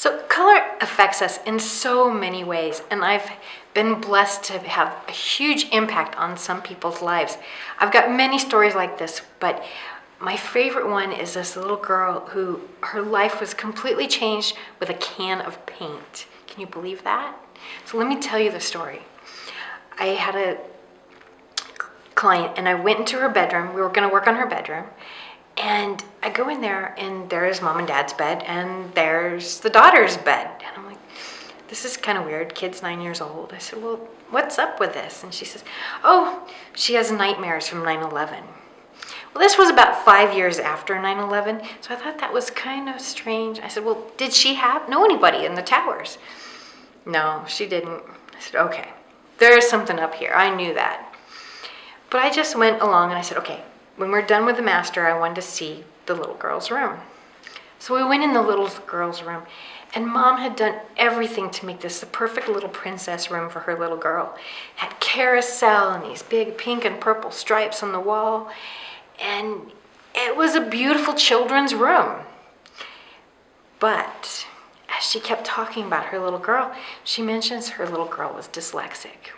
So color affects us in so many ways, and I've been blessed to have a huge impact on some people's lives. I've got many stories like this, but my favorite one is this little girl who her life was completely changed with a can of paint. Can you believe that? So let me tell you the story. I had a client and I went into her bedroom. We were going to work on her bedroom. And I go in there and there's mom and dad's bed and there's the daughter's bed. And I'm like, this is kind of weird. Kid's 9 years old. I said, well, what's up with this? And she says, oh, she has nightmares from 9/11. Well, this was about 5 years after 9/11. So I thought that was kind of strange. I said, well, did she know anybody in the towers? No, she didn't. I said, okay, there's something up here. I knew that. But I just went along and I said, okay, when we're done with the master, I wanted to see the little girl's room. So we went in the little girl's room, and mom had done everything to make this the perfect little princess room for her little girl. Had carousel and these big pink and purple stripes on the wall, and it was a beautiful children's room. But as she kept talking about her little girl, she mentions her little girl was dyslexic.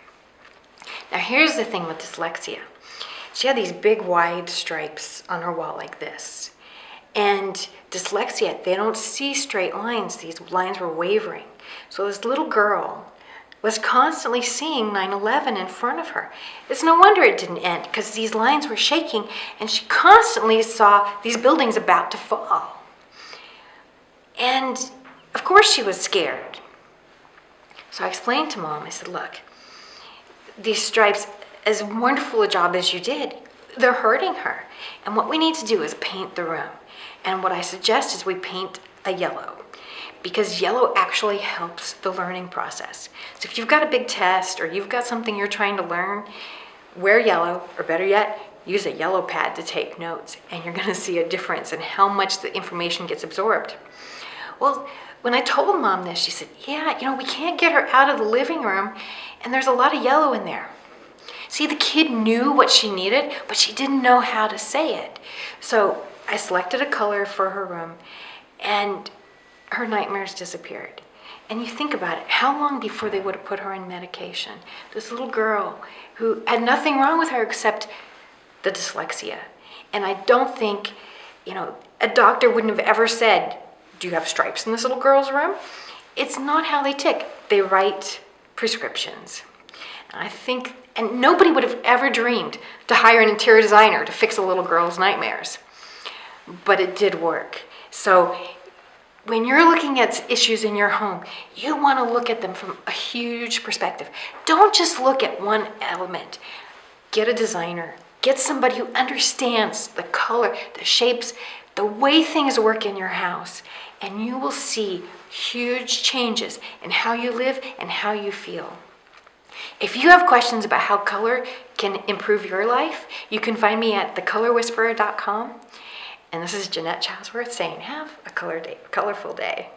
Now here's the thing with dyslexia. She had these big wide stripes on her wall like this. And dyslexia, they don't see straight lines. These lines were wavering. So this little girl was constantly seeing 9/11 in front of her. It's no wonder it didn't end, because these lines were shaking and she constantly saw these buildings about to fall. And of course she was scared. So I explained to mom, I said, look, these stripes, as wonderful a job as you did, they're hurting her. And what we need to do is paint the room. And what I suggest is we paint a yellow, because yellow actually helps the learning process. So if you've got a big test or you've got something you're trying to learn, wear yellow, or better yet, use a yellow pad to take notes, and you're gonna see a difference in how much the information gets absorbed. Well, when I told mom this, she said, yeah, we can't get her out of the living room, and there's a lot of yellow in there. See, the kid knew what she needed, but she didn't know how to say it. So I selected a color for her room, and her nightmares disappeared. And you think about it, how long before they would have put her on medication? This little girl who had nothing wrong with her except the dyslexia. And I don't think, a doctor wouldn't have ever said, do you have stripes in this little girl's room? It's not how they tick. They write prescriptions. And nobody would have ever dreamed to hire an interior designer to fix a little girl's nightmares. But it did work. So when you're looking at issues in your home, you want to look at them from a huge perspective. Don't just look at one element. Get a designer. Get somebody who understands the color, the shapes, the way things work in your house, and you will see huge changes in how you live and how you feel. If you have questions about how color can improve your life, you can find me at thecolorwhisperer.com. And this is Jeanette Chasworth saying, have a colorful day.